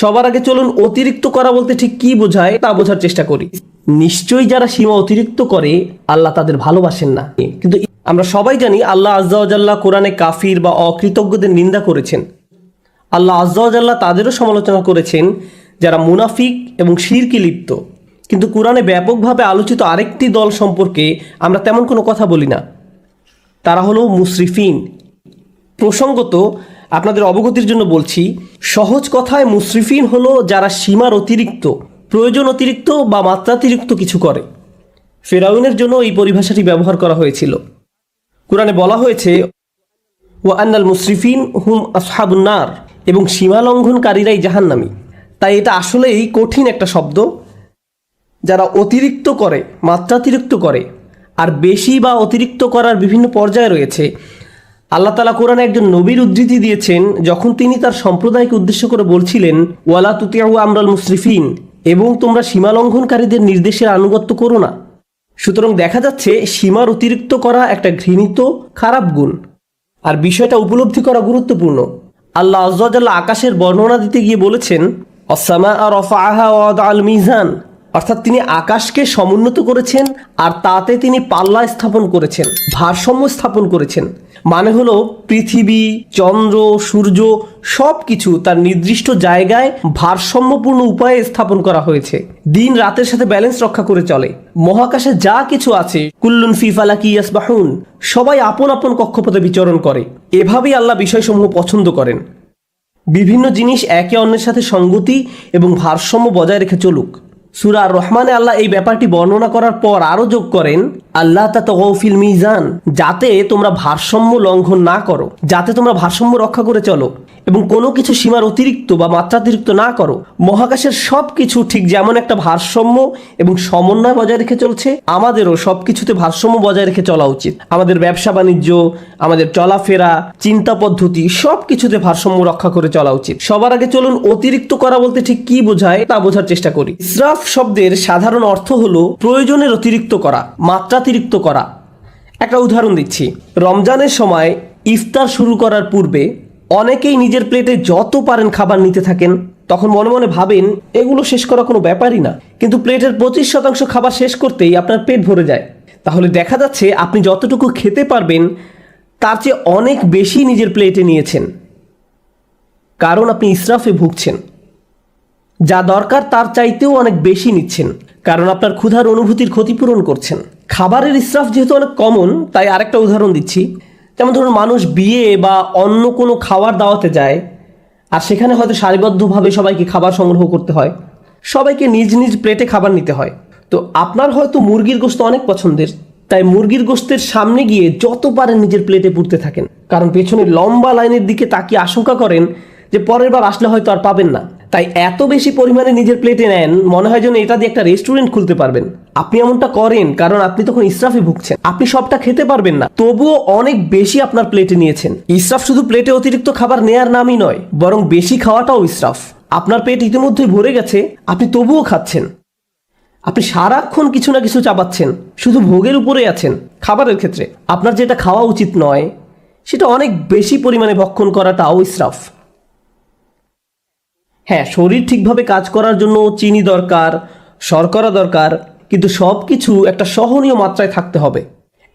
সবার আগে চলুন অতিরিক্ত করা বলতে ঠিক কি বোঝায় তা বোঝার চেষ্টা করি। নিশ্চয়ই যারা সীমা অতিরিক্ত করে আল্লাহ তাদের ভালোবাসেন না। কিন্তু আমরা সবাই জানি আল্লাহ আজ্জা ওয়া জাল্লা কোরআনে কাফির বা অকৃতজ্ঞদের নিন্দা করেছেন। আল্লাহ আজ্জা ওয়া জাল্লা তাদেরও সমালোচনা করেছেন যারা মুনাফিক এবং শিরকে লিপ্ত। কিন্তু কোরআনে ব্যাপকভাবে আলোচিত আরেকটি দল সম্পর্কে আমরা তেমন কোনো কথা বলি না, তারা হলো মুসরিফিন। প্রসঙ্গত আপনাদের অবগতির জন্য বলছি, সহজ কথায় মুসরিফিন হলো যারা সীমার অতিরিক্ত, প্রয়োজন অতিরিক্ত বা মাত্রাতিরিক্ত কিছু করে। ফেরাউনের জন্য এই পরিভাষাটি ব্যবহার করা হয়েছিল। কোরআনে বলা হয়েছে ওয়া আন্নাল মুসরিফিন হুম আসহাবুন নার, এবং সীমা লঙ্ঘনকারীরাই জাহান্নামী। তাই এটা আসলেই কঠিন একটা শব্দ। যারা অতিরিক্ত করে, মাত্রাতিরিক্ত করে, আর বেশি বা অতিরিক্ত করার বিভিন্ন পর্যায়ে রয়েছে। আল্লাহ তাআলা কোরআনে একজন নবীর উদ্ধৃতি দিয়েছেন যখন তিনি তার সম্প্রদায়কে উদ্দেশ্য করে বলছিলেন ওয়ালা তুতিউ আমরাল মুসরিফিন, এবং তোমরা সীমা লঙ্ঘনকারীদের নির্দেশের আনুগত্য করো না। সুতরাং দেখা যাচ্ছে সীমার অতিরিক্ত করা একটা ঘৃণিত খারাপ গুণ, আর বিষয়টা উপলব্ধি করা গুরুত্বপূর্ণ। আল্লাহ আজ্জা ওয়া জাল্লা আকাশের বর্ণনা দিতে গিয়ে বলেছেন আস-সামাআ রাফাআহা ওয়া ওয়াদাআল মিজান, অর্থাৎ তিনি আকাশকে সমুন্নত করেছেন আর তাতে তিনি পাল্লা স্থাপন করেছেন, ভারসাম্য স্থাপন করেছেন। মানে হলো পৃথিবী, চন্দ্র, সূর্য সব কিছু তার নির্দিষ্ট জায়গায় ভারসাম্যপূর্ণ উপায়ে স্থাপন করা হয়েছে। দিন রাতের সাথে ব্যালেন্স রক্ষা করে চলে। মহাকাশে যা কিছু আছে কুল্লুন ফি ফালাকি ইয়াসবাহুন, সবাই আপন আপন কক্ষপথে বিচরণ করে। এভাবেই আল্লাহ বিষয়সমূহ পছন্দ করেন। বিভিন্ন জিনিস একে অন্যের সাথে সঙ্গতি এবং ভারসাম্য বজায় রেখে চলুক। সূরা আর রহমানে আল্লাহ এই ব্যাপারটি বর্ণনা করার পর আরও যোগ করেন আল্লাহ তাতাগাউ ফিল মিজান, যাতে তোমরা ভারসাম্য লঙ্ঘন না করো, যাতে তোমরা ভারসাম্য রক্ষা করে চলো এবং কোনো কিছু সীমার অতিরিক্ত বা মাত্রাতিরিক্ত না করো। মহাকাশের সব কিছু ঠিক যেমন একটা ভারসাম্য এবং সমন্বয় বজায় রেখে চলছে, আমাদেরও সব কিছুতে ভারসাম্য বজায় রেখে চলা উচিত। আমাদের ব্যবসা বাণিজ্য, আমাদের চলাফেরা, চিন্তা পদ্ধতি সব কিছুতে ভারসাম্য রক্ষা করে চলা উচিত। সবার আগে চলুন অতিরিক্ত করা বলতে ঠিক কি বোঝায় তা বোঝার চেষ্টা করি। ইসরাফ শব্দের সাধারণ অর্থ হলো প্রয়োজনের অতিরিক্ত করা, মাত্রাতিরিক্ত করা। একটা উদাহরণ দিচ্ছি। রমজানের সময় ইফতার শুরু করার পূর্বে অনেকেই নিজের প্লেটে যত পারেন খাবার নিতে থাকেন। তখন মনে মনে ভাবেন এগুলো শেষ করা কোনো ব্যাপারই না, কিন্তু প্লেটের 25% খাবার শেষ করতেই আপনার পেট ভরে যায়। তাহলে দেখা যাচ্ছে আপনি যতটুকু খেতে পারবেন তার চেয়ে অনেক বেশি নিজের প্লেটে নিয়েছেন, কারণ আপনি ইসরাফে ভুগছেন। যা দরকার তার চাইতেও অনেক বেশি নিচ্ছেন, কারণ আপনার ক্ষুধার অনুভূতির ক্ষতিপূরণ করছেন। খাবারের ইসরাফ যেহেতু অনেক কমন, তাই আরেকটা উদাহরণ দিচ্ছি। যেমন ধরুন, মানুষ বিয়ে বা অন্য কোনো খাওয়ার দাওয়াতে যায়, আর সেখানে হয়তো সারিবদ্ধভাবে সবাইকে খাবার সংগ্রহ করতে হয়, সবাইকে নিজ নিজ প্লেটে খাবার নিতে হয়। তো আপনার হয়তো মুরগির গোশত অনেক পছন্দের, তাই মুরগির গোশতের সামনে গিয়ে যত পারেন নিজের প্লেটে পুরতে থাকেন, কারণ পেছনে লম্বা লাইনের দিকে তাকিয়ে আশঙ্কা করেন যে পরের বার আসলে হয়তো আর পাবেন না। তাই এত বেশি পরিমাণে নিজের প্লেটে নেন, মনে হয় যেন এটা দিয়ে একটা রেস্টুরেন্ট খুলতে পারবেন। আপনি এমনটা করেন কারণ আপনি তখন ইসরাফে ভুগছেন। আপনি সবটা খেতে পারবেন না, তবুও অনেক বেশি আপনার প্লেটে নিয়েছেন। ইসরাফ শুধু প্লেটে অতিরিক্ত খাবার নেয়ার নামই নয়, বরং বেশি খাওয়াটাও ইসরাফ। আপনার পেট ইতিমধ্যেই ভরে গেছে, আপনি তবুও খাচ্ছেন। আপনি সারাক্ষণ কিছু না কিছু চাবাচ্ছেন, শুধু ভোগের উপরে আছেন। খাবারের ক্ষেত্রে আপনার যেটা খাওয়া উচিত নয় সেটা অনেক বেশি পরিমাণে ভক্ষণ করাটাও ইসরাফ। হ্যাঁ, শরীর ঠিকভাবে কাজ করার জন্য চিনি দরকার, শর্করা দরকার, কিন্তু সব কিছু একটা সহনীয় মাত্রায় থাকতে হবে।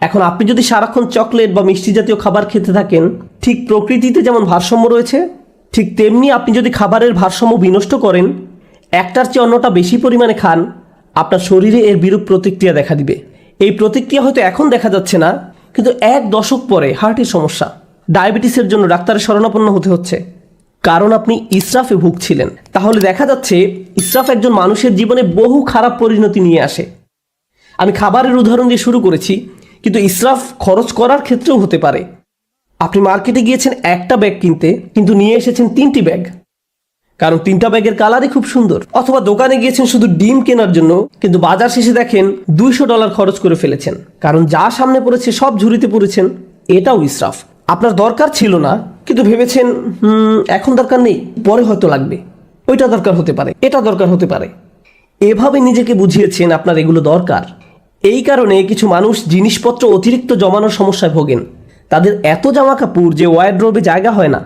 এখন আপনি যদি সারাক্ষণ চকলেট বা মিষ্টি জাতীয় খাবার খেতে থাকেন, ঠিক প্রকৃতিতে যেমন ভারসাম্য রয়েছে, ঠিক তেমনি আপনি যদি খাবারের ভারসাম্য বিনষ্ট করেন, একটার চেয়ে অন্যটা বেশি পরিমাণে খান, আপনার শরীরে এর বিরূপ প্রতিক্রিয়া দেখা দিবে। এই প্রতিক্রিয়া হয়তো এখন দেখা যাচ্ছে না, কিন্তু 1 দশক পরে হার্টের সমস্যা, ডায়াবেটিসের জন্য ডাক্তারের শরণাপন্ন হতে হচ্ছে, কারণ আপনি ইসরাফে ভুগছিলেন। তাহলে দেখা যাচ্ছে ইসরাফ একজন মানুষের জীবনে বহু খারাপ পরিণতি নিয়ে আসে। আমি খাবারের উদাহরণ দিয়ে শুরু করেছি, কিন্তু ইসরাফ খরচ করার ক্ষেত্রেও হতে পারে। আপনি মার্কেটে গিয়েছেন একটা ব্যাগ কিনতে, কিন্তু নিয়ে এসেছেন 3টি ব্যাগ, কারণ 3টা ব্যাগের কালারই খুব সুন্দর। অথবা দোকানে গিয়েছেন শুধু ডিম কেনার জন্য, কিন্তু বাজার শেষে দেখেন $200 খরচ করে ফেলেছেন, কারণ যা সামনে পড়েছে সব ঝুড়িতে পড়েছেন। এটাও ইসরাফ। আপনার দরকার ছিল না, কিন্তু ভেবেছেন এখন দরকার নেই, পরে হয়তো লাগবে। ওইটা দরকার হতে পারে, এটা দরকার হতে পারে। এভাবে নিজেকে বুঝিয়েছেন আপনার এগুলো দরকার। এই কারণে কিছু মানুষ জিনিসপত্র অতিরিক্ত জমানোর সমস্যায় ভোগেন। তাদের এত জামা কাপড় যে ওয়ারড্রোবে জায়গা হয় না।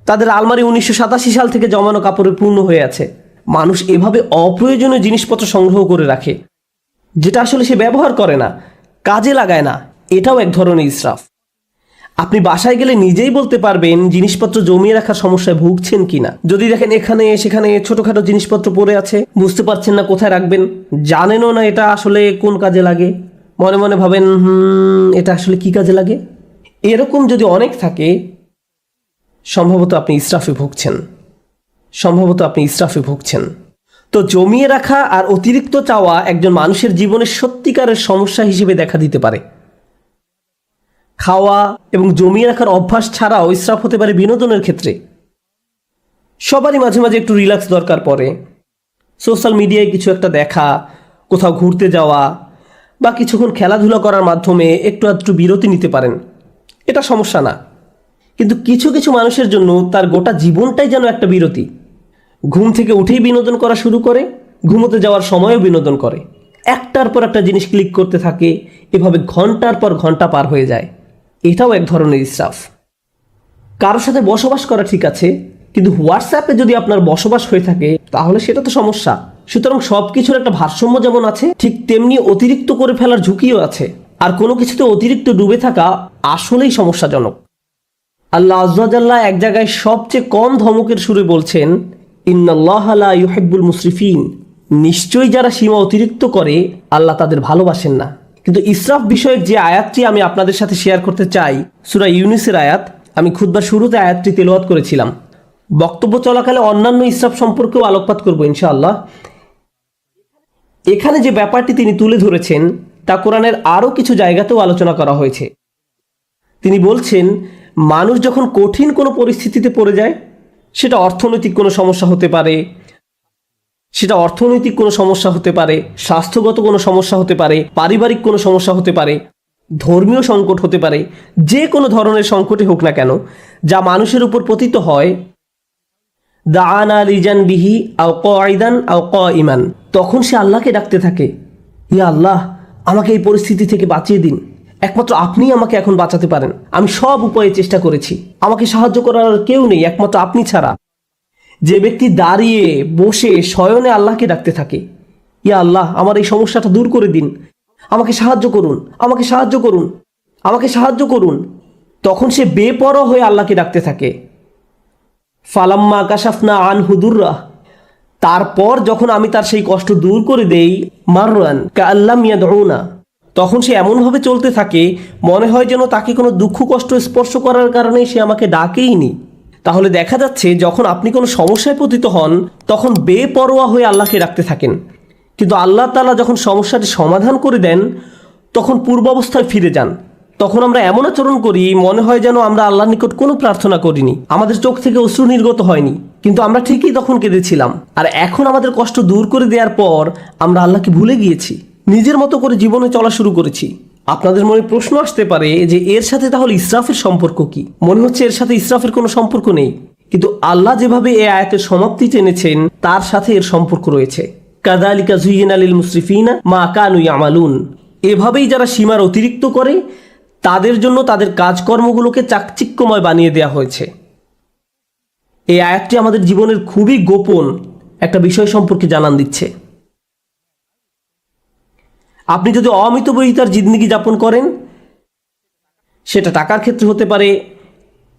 তাদের আলমারি 1987 সাল থেকে জমানো কাপড়ে পূর্ণ হয়ে আছে। মানুষ এভাবে অপ্রয়োজনীয় জিনিসপত্র সংগ্রহ করে রাখে, যেটা আসলে সে ব্যবহার করে না, কাজে লাগায় না। এটাও এক ধরনের ইসরাফ। আপনি বাসায় গেলে নিজেই বলতে পারবেন জিনিসপত্র জমিয়ে রাখার সমস্যায় ভুগছেন কিনা। যদি দেখেন এখানে সেখানে ছোটখাটো জিনিসপত্র পড়ে আছে, বুঝতে পারছেন না কোথায় রাখবেন, জানেনও না এটা আসলে কোন কাজে লাগে, মনে মনে ভাবেন এটা আসলে কি কাজে লাগে, এরকম যদি অনেক থাকে, সম্ভবত আপনি ইসরাফে ভুগছেন। তো জমিয়ে রাখা আর অতিরিক্ত চাওয়া একজন মানুষের জীবনে সত্যিকারের সমস্যা হিসেবে দেখা দিতে পারে। খাওয়া এবং জমিয়ে রাখার অভ্যাস ছাড়াও ইসরাফ হতে পারে বিনোদনের ক্ষেত্রে। সবারই মাঝে মাঝে একটু রিল্যাক্স দরকার পড়ে। সোশ্যাল মিডিয়ায় কিছু একটা দেখা, কোথাও ঘুরতে যাওয়া বা কিছুক্ষণ খেলাধুলা করার মাধ্যমে একটু আধটু বিরতি নিতে পারেন, এটা সমস্যা না। কিন্তু কিছু কিছু মানুষের জন্য তার গোটা জীবনটাই যেন একটা বিরতি। ঘুম থেকে উঠেই বিনোদন করা শুরু করে, ঘুমোতে যাওয়ার সময়ও বিনোদন করে, একটার পর একটা জিনিস ক্লিক করতে থাকে, এভাবে ঘন্টার পর ঘন্টা পার হয়ে যায়। এটাও এক ধরনের ইসরাফ। কারোর সাথে বসবাস করা ঠিক আছে, কিন্তু হোয়াটসঅ্যাপে যদি আপনার বসবাস হয়ে থাকে তাহলে সেটা তো সমস্যা। সুতরাং সব কিছুর একটা ভারসাম্য যেমন আছে, ঠিক তেমনি অতিরিক্ত করে ফেলার ঝুঁকিও আছে। আর কোনো কিছুতে অতিরিক্ত ডুবে থাকা আসলেই সমস্যাজনক। আল্লাহ আযজা ওয়া জাল্লা এক জায়গায় সবচেয়ে কম ধমকের সুরে বলছেন, ইন্নাল্লাহা লা ইউহিব্বুল মুসরিফিন, নিশ্চয়ই যারা সীমা অতিরিক্ত করে আল্লাহ তাদের ভালোবাসেন না। কিন্তু ইসরাফ বিষয়ক যে আয়াতটি আমি আপনাদের সাথে শেয়ার করতে চাই, সূরা ইউনুসের আয়াত, আমি খুতবার শুরুতে আয়াতটি তেলাওয়াত করেছিলাম। বক্তব্য চলাকালে অন্যান্য ইসরাফ সম্পর্কেও আলোকপাত করব ইনশাআল্লাহ। এখানে যে ব্যাপারটি তিনি তুলে ধরেছেন তা কোরআনের আরও কিছু জায়গাতেও আলোচনা করা হয়েছে। তিনি বলছেন, মানুষ যখন কঠিন কোনো পরিস্থিতিতে পড়ে যায়, সেটা অর্থনৈতিক কোনো সমস্যা হতে পারে, স্বাস্থ্যগত কোনো সমস্যা হতে পারে, পারিবারিক কোনো সমস্যা হতে পারে, ধর্মীয় সংকট হতে পারে, যে কোনো ধরনের সংকটই হোক না কেন, যা মানুষের উপর পতিত হয়, দাআনা লিজানবিহি আও কাঈদান আও কাঈমান, তখন সে আল্লাহকে ডাকতে থাকে, ইয়া আল্লাহ, আমাকে এই পরিস্থিতি থেকে বাঁচিয়ে দিন, একমাত্র আপনিই আমাকে এখন বাঁচাতে পারেন, আমি সব উপায়ে চেষ্টা করেছি, আমাকে সাহায্য করার কেউ নেই একমাত্র আপনি ছাড়া। যে ব্যক্তি দাঁড়িয়ে বসে শয়নে আল্লাহকে ডাকতে থাকে, ইয়া আল্লাহ, আমার এই সমস্যাটা দূর করে দিন, আমাকে সাহায্য করুন, আমাকে সাহায্য করুন, আমাকে সাহায্য করুন, তখন সে বেপরোয়া হয়ে আল্লাহকে ডাকতে থাকে। ফালাম্মা কাশাফনা আনহু দুররাহ, তারপর যখন আমি তার সেই কষ্ট দূর করে দেই, মাররান কাআল্লাম ইয়াদউনা, তখন সে এমনভাবে চলতে থাকে মনে হয় যেন তাকে কোনো দুঃখ কষ্ট স্পর্শ করার কারণে সে আমাকে ডাকেইনি। তাহলে দেখা যাচ্ছে যখন আপনি কোনো সমস্যায় পতিত হন তখন বেপরোয়া হয়ে আল্লাহকে ডাকতে থাকেন, কিন্তু আল্লাহ তাআলা যখন সমস্যাটি সমাধান করে দেন তখন পূর্বাবস্থায় ফিরে যান। তখন আমরা এমন আচরণ করি মনে হয় যেন আমরা আল্লাহর নিকট কোনো প্রার্থনা করিনি, আমাদের চোখ থেকে অশ্রু নির্গত হয়নি, কিন্তু আমরা ঠিকই তখন কেঁদেছিলাম। আর এখন আমাদের কষ্ট দূর করে দেওয়ার পর আমরা আল্লাহকে ভুলে গিয়েছি, নিজের মতো করে জীবনে চলা শুরু করেছি। আপনাদের মনে প্রশ্ন আসতে পারে যে এর সাথে তাহলে ইসরাফের সম্পর্ক কি? মনে হচ্ছে এর সাথে ইসরাফের কোনো সম্পর্ক নেই, কিন্তু আল্লাহ যেভাবে এই আয়াতের সমাপ্তি টেনেছেন তার সাথে এর সম্পর্ক রয়েছে। কাযালিকা যুয়্যিনা লিল মুসরিফিনা মা কানু ইয়ামালুন, এভাবেই যারা সীমার অতিরিক্ত করে তাদের জন্য তাদের কাজকর্মগুলোকে চাকচিক্যময় বানিয়ে দেওয়া হয়েছে। এই আয়াতটি আমাদের জীবনের খুবই গোপন একটা বিষয় সম্পর্কে জানান দিচ্ছে। আপনি যদি অমিতব্যয়িতার জিন্দেগি যাপন করেন, সেটা টাকার ক্ষেত্রে হতে পারে,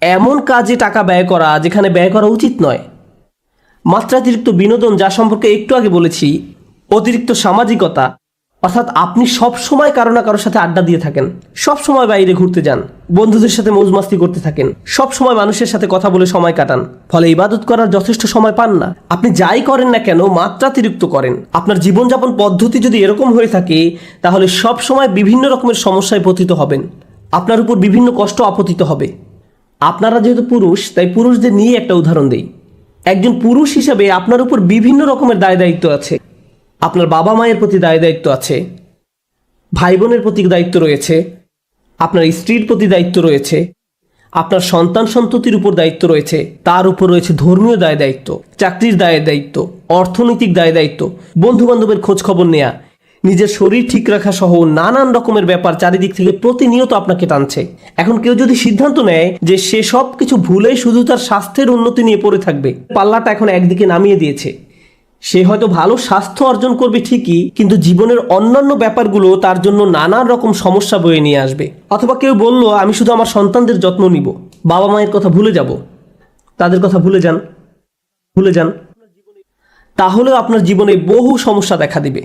এমন কাজে টাকা ব্যয় করা যেখানে ব্যয় করা উচিত নয়, মাত্রাতিরিক্ত বিনোদন যা সম্পর্কে একটু আগে বলেছি, অতিরিক্ত সামাজিকতা, অর্থাৎ আপনি সব সময় কারো না কারোর সাথে আড্ডা দিয়ে থাকেন, সব সময় বাইরে ঘুরতে যান, বন্ধুদের সাথে মৌজমাস্তি করতে থাকেন, সব সময় মানুষের সাথে কথা বলে সময় কাটান, ফলে ইবাদত করার যথেষ্ট সময় পান না। আপনি যাই করেন না কেন মাত্রাতিরিক্ত করেন। আপনার জীবনযাপন পদ্ধতি যদি এরকম হয়ে থাকে তাহলে সব সময় বিভিন্ন রকমের সমস্যায় পতিত হবেন, আপনার উপর বিভিন্ন কষ্ট আপতিত হবে। আপনারা যেহেতু পুরুষ, তাই পুরুষদের নিয়ে একটা উদাহরণ দেই। একজন পুরুষ হিসেবে আপনার উপর বিভিন্ন রকমের দায় দায়িত্ব আছে। আপনার বাবা মায়ের প্রতি দায় দায়িত্ব আছে, ভাই বোনের প্রতি দায়িত্ব রয়েছে, আপনার স্ত্রীর প্রতি দায়িত্ব রয়েছে, আপনার সন্তান সন্ততির উপর দায়িত্ব রয়েছে, তার উপর রয়েছে ধর্মীয় দায় দায়িত্ব, চাকরির দায় দায়িত্ব, অর্থনৈতিক দায় দায়িত্ব, বন্ধু বান্ধবের খোঁজ খবর নেয়া, নিজের শরীর ঠিক রাখা সহ নানান রকমের ব্যাপার চারিদিক থেকে প্রতিনিয়ত আপনাকে টানছে। এখন কেউ যদি সিদ্ধান্ত নেয় যে সে সব কিছু ভুলে শুধু তার স্বাস্থ্যের উন্নতি নিয়ে পড়ে থাকবে, পাল্লাটা এখন একদিকে নামিয়ে দিয়েছে। সে হয়তো ভালো স্বাস্থ্য অর্জন করবে ঠিকই, কিন্তু জীবনের অন্যান্য ব্যাপারগুলো তার জন্য নানান রকম সমস্যা বয়ে নিয়ে আসবে। অথবা কেউ বলল আমি শুধু আমার সন্তানদের যত্ন নিব, বাবা মায়ের কথা ভুলে যাব। তাদের কথা ভুলে যান, তাহলেও আপনার জীবনে বহু সমস্যা দেখা দিবে।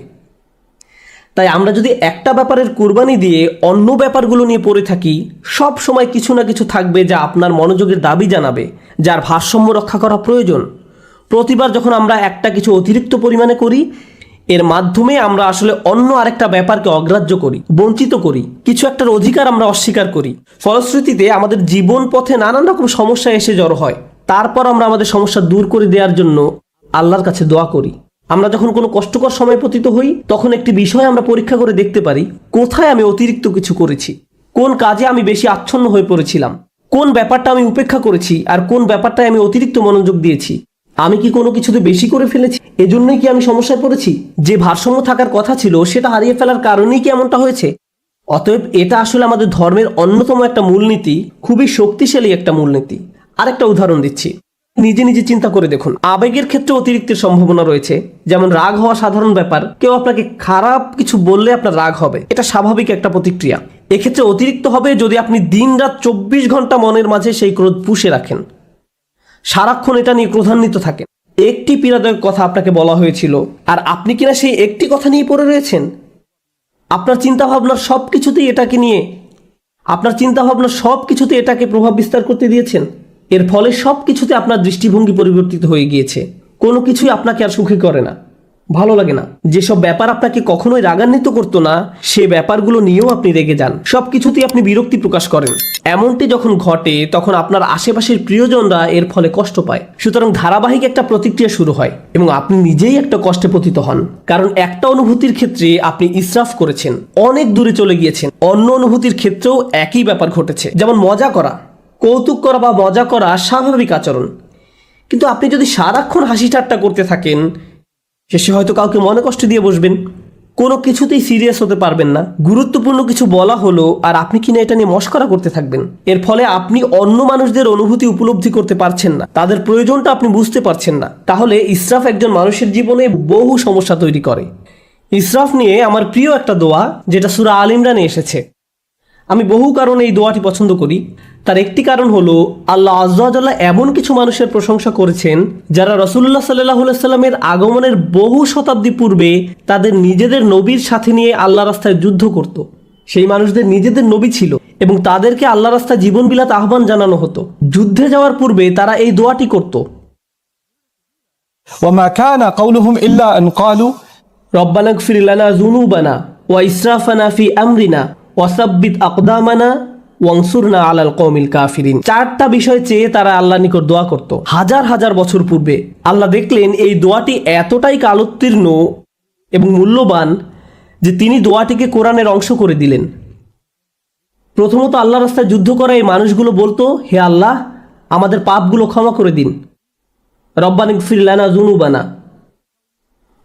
তাই আমরা যদি একটা ব্যাপারের কুরবানি দিয়ে অন্য ব্যাপারগুলো নিয়ে পড়ে থাকি, সব সময় কিছু না কিছু থাকবে যা আপনার মনোযোগের দাবি জানাবে, যার ভারসাম্য রক্ষা করা প্রয়োজন। প্রতিবার যখন আমরা একটা কিছু অতিরিক্ত পরিমাণে করি, এর মাধ্যমে আমরা আসলে অন্য আরেকটা ব্যাপারকে অগ্রাহ্য করি, বঞ্চিত করি, কিছু একটার অধিকার আমরা অস্বীকার করি। ফলশ্রুতিতে আমাদের জীবন পথে নানান রকম সমস্যা এসে জড়ো হয়। তারপর আমরা আমাদের সমস্যা দূর করে দেওয়ার জন্য আল্লাহর কাছে দোয়া করি। আমরা যখন কোনো কষ্টকর সময় পতিত হই, তখন একটি বিষয় আমরা পরীক্ষা করে দেখতে পারি, কোথায় আমি অতিরিক্ত কিছু করেছি, কোন কাজে আমি বেশি আচ্ছন্ন হয়ে পড়েছিলাম, কোন ব্যাপারটা আমি উপেক্ষা করেছি, আর কোন ব্যাপারটায় আমি অতিরিক্ত মনোযোগ দিয়েছি। আমি কি কোনো কিছুতে বেশি করে ফেলেছি? এজন্যই কি আমি সমস্যায় পড়েছি? যে ভারসাম্য থাকার কথা ছিল সেটা হারিয়ে ফেলার কারণেই কি এমনটা হয়েছে? অতএব এটা আসলে আমাদের ধর্মের অন্যতম একটা মূলনীতি, খুবই শক্তিশালী একটা মূলনীতি। আরেকটা উদাহরণ দিচ্ছি, নিজে নিজে চিন্তা করে দেখুন। আবেগের ক্ষেত্রে অতিরিক্তের সম্ভাবনা রয়েছে। যেমন রাগ হওয়া সাধারণ ব্যাপার, কেউ আপনাকে খারাপ কিছু বললে আপনার রাগ হবে, এটা স্বাভাবিক একটা প্রতিক্রিয়া। এক্ষেত্রে অতিরিক্ত হবে যদি আপনি দিনরাত 24 ঘন্টা মনের মাঝে সেই ক্রোধ পুষে রাখেন, সারাক্ষণ এটা নিয়ে ক্রোধান্বিত থাকেন। একটি পীড়াদায়ক কথা আপনাকে বলা হয়েছিল, আর আপনি কিনা সেই একটি কথা নিয়ে পড়ে রয়েছেন। আপনার চিন্তাভাবনার সব কিছুতেই এটাকে প্রভাব বিস্তার করতে দিয়েছেন। এর ফলে সব কিছুতে আপনার দৃষ্টিভঙ্গি পরিবর্তিত হয়ে গিয়েছে। কোনো কিছুই আপনাকে আর সুখী করে না, ভালো লাগে না। যেসব ব্যাপার আপনাকে কখনোই রাগান্বিত করতো না, সে ব্যাপারগুলো নিয়েও আপনি রেগে যান। সব কিছুতেই আপনি বিরক্তি প্রকাশ করেন। এমনটি যখন ঘটে, তখন আপনার আশেপাশের প্রিয়জনরা এর ফলে কষ্ট পায়। সুতরাং ধারাবাহিক একটা প্রতিক্রিয়া শুরু হয় এবং আপনি নিজেই একটা কষ্টে পতিত হন। কারণ একটা অনুভূতির ক্ষেত্রে আপনি ইসরাফ করেছেন, অনেক দূরে চলে গিয়েছেন। অন্য অনুভূতির ক্ষেত্রেও একই ব্যাপার ঘটেছে। যেমন মজা করা, কৌতুক করা বা মজা করা স্বাভাবিক আচরণ, কিন্তু আপনি যদি সারাক্ষণ হাসি ঠাট্টা করতে থাকেন, শেষে হয়তো কাউকে মনে কষ্ট দিয়ে বসবেন, কোনো কিছুতেই সিরিয়াস হতে পারবেন না। গুরুত্বপূর্ণ কিছু বলা হলো আর আপনি কিনা এটা নিয়ে মশকরা করতে থাকবেন। এর ফলে আপনি অন্য মানুষদের অনুভূতি উপলব্ধি করতে পারছেন না, তাদের প্রয়োজনটা আপনি বুঝতে পারছেন না। তাহলে ইসরাফ একজন মানুষের জীবনে বহু সমস্যা তৈরি করে। ইসরাফ নিয়ে আমার প্রিয় একটা দোয়া, যেটা সূরা আল ইমরানে এসেছে। আমি বহু কারণে এই দোয়াটি পছন্দ করি। তার একটি কারণ হলো, আল্লাহ আযজা ওয়া জাল্লা এমন কিছু মানুষের প্রশংসা করেছেন যারা রাসূলুল্লাহ সাল্লাল্লাহু আলাইহি সাল্লামের আগমনের বহু শতাব্দী পূর্বে তাদের নিজেদের নবীর সাথে নিয়ে আল্লাহ রাস্তায় যুদ্ধ করত। সেই মানুষদের নিজেদের নবী ছিল এবং তাদেরকে আল্লাহ রাস্তায় জীবন বিলাতে আহ্বান জানানো হতো। যুদ্ধে যাওয়ার পূর্বে তারা এই দোয়াটি করত, وما كان قولهم إلا أن قالوا রব্বানা ইগফির লানা যুনুবানা ওয়া ইসরাফানা ফি আমরিনা ওয়াসাব্বিত আকদামানা ওয়ানসুরনা আলাল কওমিল কাফিরিন। চারটা বিষয় চেয়ে তারা আল্লাহর নিকট দোয়া করত হাজার হাজার বছর পূর্বে। আল্লাহ দেখলেন এই দোয়াটি এতটাই কালোত্তীর্ণ এবং মূল্যবান যে তিনি দোয়াটিকে কোরআনের অংশ করে দিলেন। প্রথমত আল্লাহ রাস্তায় যুদ্ধ করা এই মানুষগুলো বলতো, হে আল্লাহ, আমাদের পাপগুলো ক্ষমা করে দিন। রব্বানা ইগফির লানা যুনুবানা,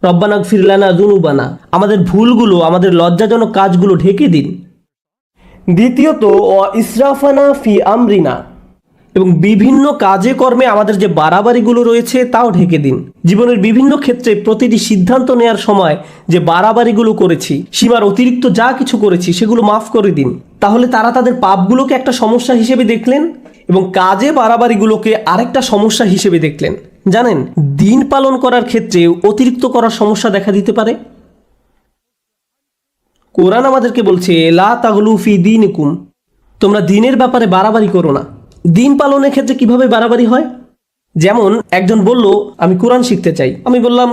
রব্বানা ইগফির লানা যুনুবানা, আমাদের ভুলগুলো, আমাদের লজ্জাজনক কাজগুলো ঢেকে দিন। দ্বিতীয়ত ওয়া ইসরাফানা ফি আমরিনা, এবং বিভিন্ন কাজে কর্মে আমাদের যে বাড়াবাড়িগুলো রয়েছে তাও ঢেকে দিন। জীবনের বিভিন্ন ক্ষেত্রে প্রতিটি সিদ্ধান্ত নেওয়ার সময় যে বাড়াবাড়িগুলো করেছি, সীমার অতিরিক্ত যা কিছু করেছি, সেগুলো মাফ করে দিন। তাহলে তারা তাদের পাপগুলোকে একটা সমস্যা হিসেবে দেখলেন এবং কাজে বাড়াবাড়িগুলোকে আরেকটা সমস্যা হিসেবে দেখলেন। জানেন, দিন পালন করার ক্ষেত্রে অতিরিক্ত করার সমস্যা দেখা দিতে পারে। কোরআন আমাদেরকে বলছে, লা তাগলু ফি দীনিকুম, তোমরা দিনের ব্যাপারে বাড়াবাড়ি করো না। দিন পালনের ক্ষেত্রে কিভাবে বাড়াবাড়ি হয়? যেমন একজন বলল, আমি কোরআন শিখতে চাই। আমি বললাম,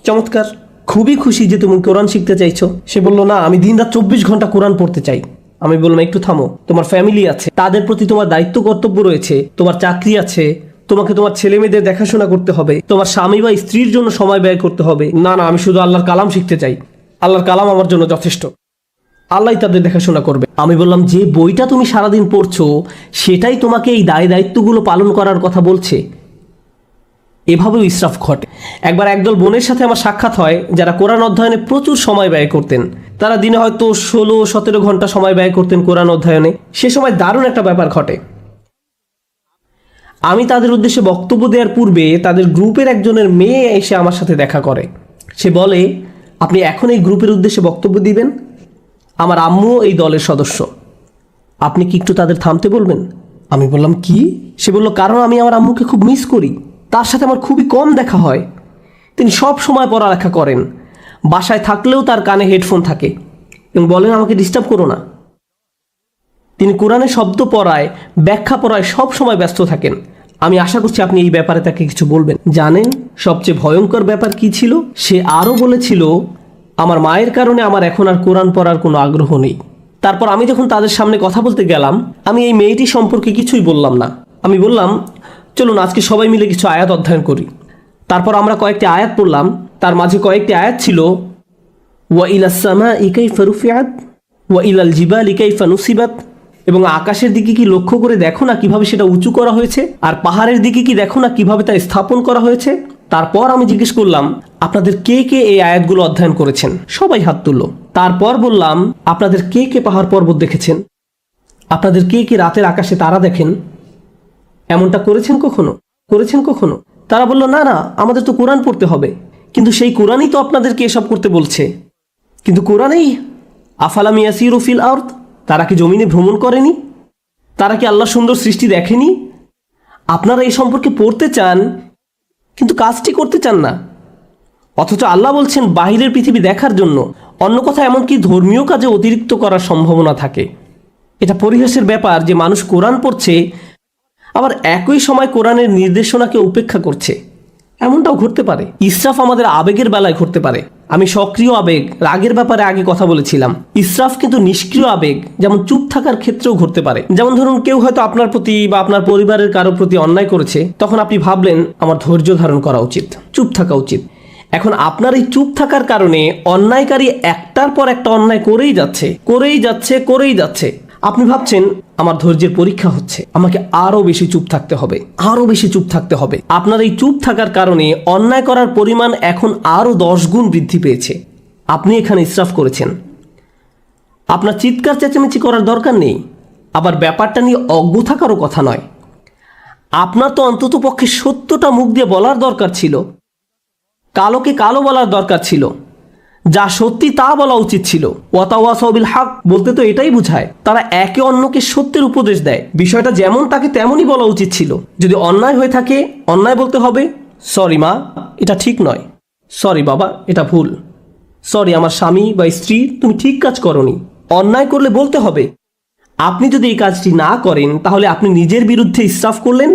চমৎকার, খুবই খুশি যে তুমি কোরআন শিখতে চাইছো। সে বলল, না, আমি দিনরাত 24 ঘন্টা কোরআন পড়তে চাই। আমি বললাম, একটু থামো, তোমার ফ্যামিলি আছে, তাদের প্রতি তোমার দায়িত্ব কর্তব্য রয়েছে, তোমার চাকরি আছে, তোমাকে তোমার ছেলে মেয়েদের দেখাশোনা করতে হবে, তোমার স্বামী বা স্ত্রীর জন্য সময় ব্যয় করতে হবে। না না, আমি শুধু আল্লাহর কালাম শিখতে চাই, আল্লাহর কালাম আমার জন্য যথেষ্ট, আল্লাহ তাদের দেখাশোনা করবে। আমি বললাম, যে বইটা তুমি সারাদিন পড়ছো সেটাই তোমাকে এই দায় দায়িত্বগুলো পালন করার কথা বলছে। এভাবেও ইসরাফ ঘটে। একবার একদল বোনের সাথে আমার সাক্ষাৎ হয় যারা কোরআন অধ্যয়নে প্রচুর সময় ব্যয় করতেন। তারা দিনে হয়তো 16-17 ঘন্টা সময় ব্যয় করতেন কোরআন অধ্যয়নে। সে সময় দারুণ একটা ব্যাপার ঘটে। আমি তাদের উদ্দেশ্যে বক্তব্য দেওয়ার পূর্বে তাদের গ্রুপের একজনের মেয়ে এসে আমার সাথে দেখা করে। সে বলে, আপনি এখন এই গ্রুপের উদ্দেশ্যে বক্তব্য দিবেন? আমার আম্মু এই দলের সদস্য, আপনি কি একটু তাদের থামতে বলবেন? আমি বললাম, কি? সে বলল, কারণ আমি আমার আম্মুকে খুব মিস করি, তার সাথে আমার খুবই কম দেখা হয়। তিনি সব সময় পড়ালেখা করেন, বাসায় থাকলেও তার কানে হেডফোন থাকে এবং বলেন, আমাকে ডিস্টার্ব করো না। তিনি কোরআনের শব্দ পড়ায়, ব্যাখ্যা পড়ায় সব সময় ব্যস্ত থাকেন। আমি আশা করছি আপনি এই ব্যাপারে তাকে কিছু বলবেন। জানেন সবচেয়ে ভয়ঙ্কর ব্যাপার কি ছিল? সে আরও বলেছিল, আমার মায়ের কারণে আমার এখন আর কোরআন পড়ার কোনো আগ্রহ নেই। তারপর আমি যখন তাদের সামনে কথা বলতে গেলাম, আমি এই মেয়েটি সম্পর্কে কিছুই বললাম না। আমি বললাম, চলুন আজকে সবাই মিলে কিছু আয়াত অধ্যয়ন করি। তারপর আমরা কয়েকটি আয়াত পড়লাম। তার মাঝে কয়েকটি আয়াত ছিল, ওয়া ইলাস সামাই কাইফা রুফিআত ওয়া ইলাল জিবালি কাইফা নুসিবাত, এবং আকাশের দিকে কি লক্ষ্য করে দেখো না কিভাবে সেটা উঁচু করা হয়েছে, আর পাহাড়ের দিকে কি দেখো না কিভাবে তা স্থাপন করা হয়েছে। তারপর আমি জিজ্ঞেস করলাম, আপনাদের কে কে এই আয়াতগুলো অধ্যয়ন করেছেন? সবাই হাত তুলল। তারপর বললাম, আপনাদের কে কে পাহাড় পর্বত দেখেছেন? আপনাদের কে কে রাতের আকাশে তারা দেখেন? এমনটা করেছেন কখনো? তারা বলল, না না, আমাদের তো কোরআন পড়তে হবে। কিন্তু সেই কোরআনই তো আপনাদেরকে এসব করতে বলছে। কিন্তু কোরআনেই আফালাম ইয়াসিরু ফিল আরদ, তারা কি জমিনে ভ্রমণ করেনি? তারা কি আল্লাহর সুন্দর সৃষ্টি দেখেনি? আপনারা এই সম্পর্কে পড়তে চান কিন্তু কাজটি করতে চান না। অথচ আল্লাহ বলছেন বাহিরের পৃথিবী দেখার জন্য। অন্য কথা, এমনকি ধর্মীয় কাজে অতিরিক্ত করার সম্ভাবনা থাকে। এটা পরিহাসের ব্যাপার যে মানুষ কোরআন পড়ছে আবার একই সময় কোরআনের নির্দেশনাকে উপেক্ষা করছে। এমনটাও ঘটতে পারে। ইসরাফ আমাদের আবেগের বেলায় ঘটতে পারে। আমি সক্রিয় আবেগ, রাগের ব্যাপারে আগে কথা বলেছিলাম। ইসরাফ কিন্তু নিষ্ক্রিয় আবেগ, যেমন চুপ থাকার ক্ষেত্রেও ঘটতে পারে। যেমন ধরুন, কেউ হয়তো আপনার প্রতি বা আপনার পরিবারের কারো প্রতি অন্যায় করেছে, তখন আপনি ভাবলেন আমার ধৈর্য ধারণ করা উচিত, চুপ থাকা উচিত। এখন আপনার এই চুপ থাকার কারণে অন্যায়কারী একটার পর একটা অন্যায় করেই যাচ্ছে। আপনি ভাবছেন আমার ধৈর্যের পরীক্ষা হচ্ছে, আমাকে আরো বেশি চুপ থাকতে হবে। আপনার এই চুপ থাকার কারণে অন্যায় করার পরিমাণ এখন আরো 10 গুণ বৃদ্ধি পেয়েছে। আপনি এখানে ইসরাফ করেছেন। আপনার চিৎকার চেঁচামেচি করার দরকার নেই, আবার ব্যাপারটা নিয়ে অজ্ঞ থাকারও কথা নয়। আপনার তো অন্তত পক্ষে সত্যটা মুখ দিয়ে বলার দরকার ছিল, কালোকে কালো বলার দরকার ছিল, যা সত্যি তা বলা উচিত ছিল। ওয়াতাওয়াসাউ বিল হক বলতে তো এটাই বোঝায় তারা একে অন্যকে সত্যের উপদেশ দেয়। বিষয়টা যেমন তাকে তেমনই বলা উচিত ছিল। যদি অন্যায় হয়ে থাকে, অন্যায় বলতে হবে, সরি মা, এটা ঠিক নয়, সরি বাবা, এটা ভুল, সরি আমার স্বামী বা স্ত্রী, তুমি ঠিক কাজ করনি। অন্যায় করলে বলতে হবে। আপনি যদি এই কাজটি না করেন, তাহলে আপনি নিজের বিরুদ্ধে ইসরাফ করলেন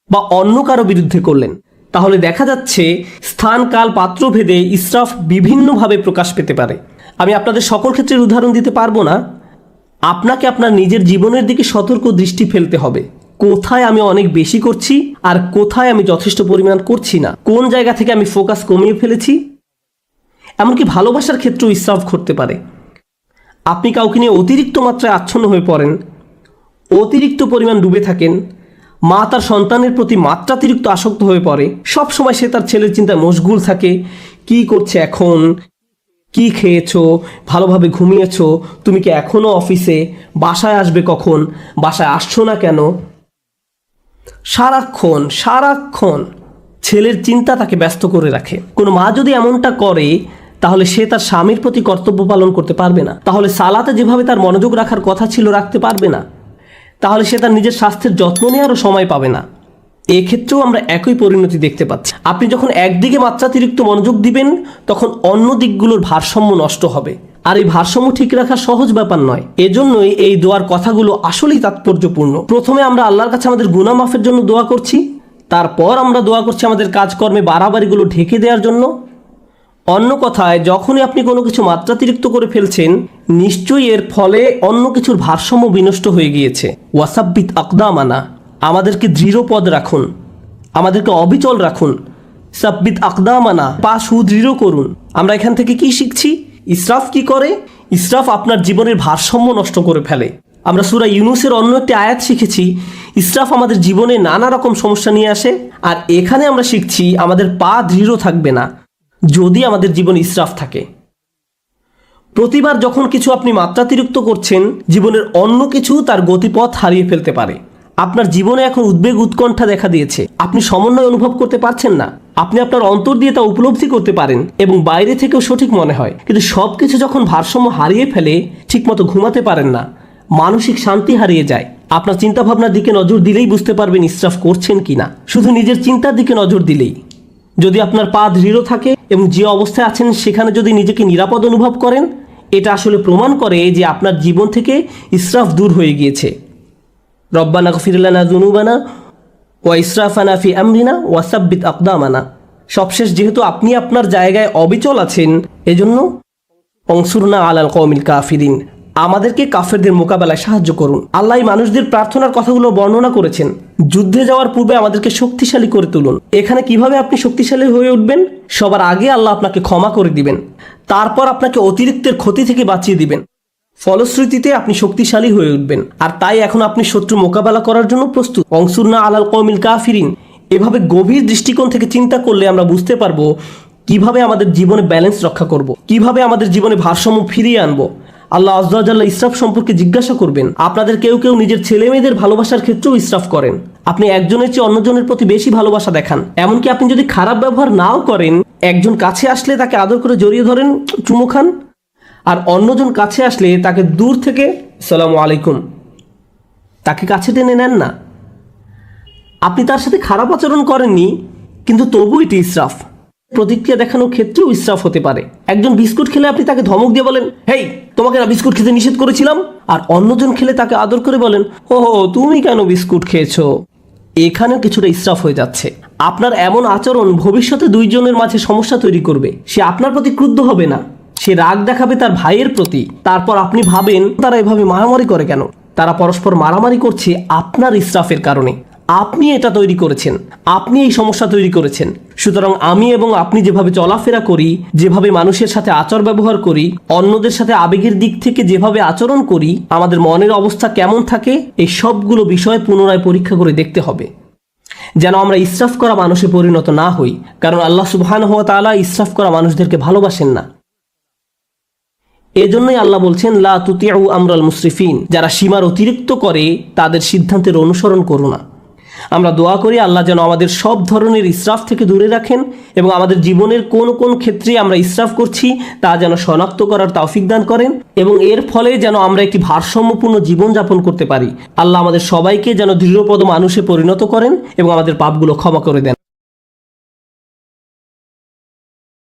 বা অন্য কারো বিরুদ্ধে করলেন। তাহলে দেখা যাচ্ছে স্থান, কাল, পাত্র ভেদে ইসরাফ বিভিন্নভাবে প্রকাশ পেতে পারে। আমি আপনাদের সকল ক্ষেত্রের উদাহরণ দিতে পারবো না। আপনাকে আপনার নিজের জীবনের দিকে সতর্ক দৃষ্টি ফেলতে হবে। কোথায় আমি অনেক বেশি করছি আর কোথায় আমি যথেষ্ট পরিমাণ করছি না, কোন জায়গা থেকে আমি ফোকাস কমিয়ে ফেলেছি। এমনকি ভালোবাসার ক্ষেত্রেও ইসরাফ ঘটতে পারে। আপনি কাউকে নিয়ে অতিরিক্ত মাত্রায় আচ্ছন্ন হয়ে পড়েন, অতিরিক্ত পরিমাণ ডুবে থাকেন। মা তার সন্তানের প্রতি মাত্রাতিরিক্ত আসক্ত হয়ে পড়ে। সব সময় সে তার ছেলের চিন্তায় মশগুল থাকে। কি করছে এখন, কি খেয়েছো, ভালোভাবে ঘুমিয়েছো, তুমি কি এখনো অফিসে, বাসায় আসবে কখন, বাসায় আসছো না কেন। সারাক্ষণ ছেলের চিন্তা তাকে ব্যস্ত করে রাখে। কোনো মা যদি এমনটা করে, তাহলে সে তার স্বামীর প্রতি কর্তব্য পালন করতে পারবে না। তাহলে সালাতে যেভাবে তার মনোযোগ রাখার কথা ছিল রাখতে পারবে না। তাহলে সে তার নিজের স্বাস্থ্যের যত্ন নেওয়ারও সময় পাবে না। এক্ষেত্রেও আমরা একই পরিণতি দেখতে পাচ্ছি। আপনি যখন একদিকে মাত্রাতিরিক্ত মনোযোগ দিবেন, তখন অন্য দিকগুলোর ভারসাম্য নষ্ট হবে। আর এই ভারসাম্য ঠিক রাখা সহজ ব্যাপার নয়। এজন্যই এই দোয়ার কথাগুলো আসলেই তাৎপর্যপূর্ণ। প্রথমে আমরা আল্লাহর কাছে আমাদের গুনাহ মাফের জন্য দোয়া করছি, তারপর আমরা দোয়া করছি আমাদের কাজকর্মে বাড়াবাড়িগুলো ঢেকে দেওয়ার জন্য। অন্য কথায়, যখনই আপনি কোনো কিছু মাত্রাতিরিক্ত করে ফেলছেন, নিশ্চয়ই এর ফলে অন্য কিছুর ভারসাম্য বিনষ্ট হয়ে গিয়েছে। ওয়াসাব্বিত আকদামানা, আমাদেরকে দৃঢ় পদ রাখুন, আমাদেরকে অবিচল রাখুন। সাব্বিত আকদামানা, পা সুদৃঢ় করুন। আমরা এখান থেকে কি শিখছি? ইসরাফ কি করে? ইসরাফ আপনার জীবনের ভারসাম্য নষ্ট করে ফেলে। আমরা সূরা ইউনূসের অন্য একটি আয়াত শিখেছি ইসরাফ আমাদের জীবনে নানা রকম সমস্যা নিয়ে আসে, আর এখানে আমরা শিখছি আমাদের পা দৃঢ় থাকবে না যদি আমাদের জীবনে ইসরাফ থাকে। প্রতিবার যখন কিছু আপনি মাত্রাতিরিক্ত করছেন, জীবনের অন্য কিছু তার গতিপথ হারিয়ে ফেলতে পারে। আপনার জীবনে এখন উদ্বেগ উৎকণ্ঠা দেখা দিয়েছে, আপনি সমন্বয় অনুভব করতে পারছেন না, আপনি আপনার অন্তর দিয়ে তা উপলব্ধি করতে পারেন এবং বাইরে থেকেও সঠিক মনে হয়, কিন্তু সব কিছু যখন ভারসাম্য হারিয়ে ফেলে ঠিকমতো ঘুমাতে পারেন না, মানসিক শান্তি হারিয়ে যায়। আপনার চিন্তাভাবনার দিকে নজর দিলেই বুঝতে পারবেন ইসরাফ করছেন কিনা। শুধু নিজের চিন্তার দিকে নজর দিলেই, যদি আপনার পা দৃঢ় থাকে এবং যে অবস্থায় আছেন সেখানে যদি নিজেকে নিরাপদ অনুভব করেন, এটা আসলে প্রমাণ করে যে আপনার জীবন থেকে ইসরাফ দূর হয়ে গিয়েছে। রব্বানা গফির লানা যুনুবানা ওয়া ইসরাফানা ফি আমরিনা ওয়া সাব্বিত আকদামানা। সবশেষ যেহেতু আপনি আপনার জায়গায় অবিচল আছেন, এজন্য অনসুরনা আলাল কওমিল কাফিরিন, আমাদেরকে কাফেরদের মোকাবেলায় সাহায্য করুন। আল্লাহ মানুষদের প্রার্থনার কথাগুলো বর্ণনা করেছেন। যুদ্ধে যাওয়ার পূর্বে আমাদেরকে শক্তিশালী করে তুলুন। এখানে কিভাবে আপনি শক্তিশালী হয়ে উঠবেন? সবার আগে আল্লাহ আপনাকে ক্ষমা করে দিবেন, তারপর আপনাকে অতিরিক্তের ক্ষতি থেকে বাঁচিয়ে দিবেন। ফলশ্রুতিতে আপনি শক্তিশালী হয়ে উঠবেন, আর তাই এখন আপনি শত্রু মোকাবেলা করার জন্য প্রস্তুত। অনসুরনা আলাল কওমিল কাফিরিন। এভাবে গভীর দৃষ্টিকোণ থেকে চিন্তা করলে আমরা বুঝতে পারবো কিভাবে আমাদের জীবনে ব্যালেন্স রক্ষা করব, কিভাবে আমাদের জীবনে ভারসাম্য ফিরিয়ে আনবো। আল্লাহ আযজা ওয়া জাল্লা ইসরাফ সম্পর্কে জিজ্ঞাসা করবেন। আপনাদের কেউ কেউ নিজের ছেলে মেয়েদের ভালোবাসার ক্ষেত্রেও ইসরাফ করেন। আপনি একজনের চেয়ে অন্যজনের প্রতি বেশি ভালোবাসা দেখান। এমনকি আপনি যদি খারাপ ব্যবহার নাও করেন, একজন কাছে আসলে তাকে আদর করে জড়িয়ে ধরেন, চুমু খান, আর অন্যজন কাছে আসলে তাকে দূর থেকে আসসালামু আলাইকুম, তাকে কাছে টেনে নেন না। আপনি তার সাথে খারাপ আচরণ করেননি, কিন্তু তবু এটি ইসরাফ। প্রতিক্রিয়া দেখানোর ক্ষেত্রেও ইসরাফ হতে পারে। একজন বিস্কুট খেলে আপনি তাকে ধমক দিয়ে বলেন, হেই তোমাকে না বিস্কুট খেতে নিষেধ করেছিলাম, আর অন্যজন খেলে তাকে আদর করে বলেন, ওহো তুমি কেন বিস্কুট খেয়েছো। এখানেও কিছুটা ইসরাফ হয়ে যাচ্ছে। আপনার এমন আচরণ ভবিষ্যতে দুইজনের মাঝে সমস্যা তৈরি করবে। সে আপনার প্রতি ক্রুদ্ধ হবে না, সে রাগ দেখাবে তার ভাইয়ের প্রতি। তারপর আপনি ভাবেন তারা এভাবে মারামারি করে কেন? তারা পরস্পর মারামারি করছে আপনার ইসরাফের কারণে। আপনি এটা তৈরি করেছেন, আপনি এই সমস্যা তৈরি করেছেন। সুতরাং আমি এবং আপনি যেভাবে চলাফেরা করি, যেভাবে মানুষের সাথে আচার ব্যবহার করি, অন্যদের সাথে আবেগের দিক থেকে যেভাবে আচরণ করি, আমাদের মনের অবস্থা কেমন থাকে, এই সবগুলো বিষয় পুনরায় পরীক্ষা করে দেখতে হবে, যেন আমরা ইসরাফ করা মানুষে পরিণত না হই। কারণ আল্লাহ সুবহানাহু ওয়া তাআলা ইসরাফ করা মানুষদেরকে ভালোবাসেন না। এজন্যই আল্লাহ বলছেন, লা তুতিউ আমরাল মুসরিফিন, যারা সীমার অতিরিক্ত করে তাদের সিদ্ধান্তের অনুসরণ করো না। আমরা দোয়া করি আল্লাহ যেন আমাদের সব ধরনের ইসরাফ থেকে দূরে রাখেন এবং আমাদের জীবনের কোন কোন ক্ষেত্রে আমরা ইসরাফ করছি তা যেন শনাক্ত করার তৌফিক দান করেন এবং এর ফলে যেন আমরা একটি ভারসাম্যপূর্ণ জীবন যাপন করতে পারি। আল্লাহ আমাদের সবাইকে যেন দৃঢ়পদ মানুষে পরিণত করেন এবং আমাদের পাপগুলো ক্ষমা করে দেন।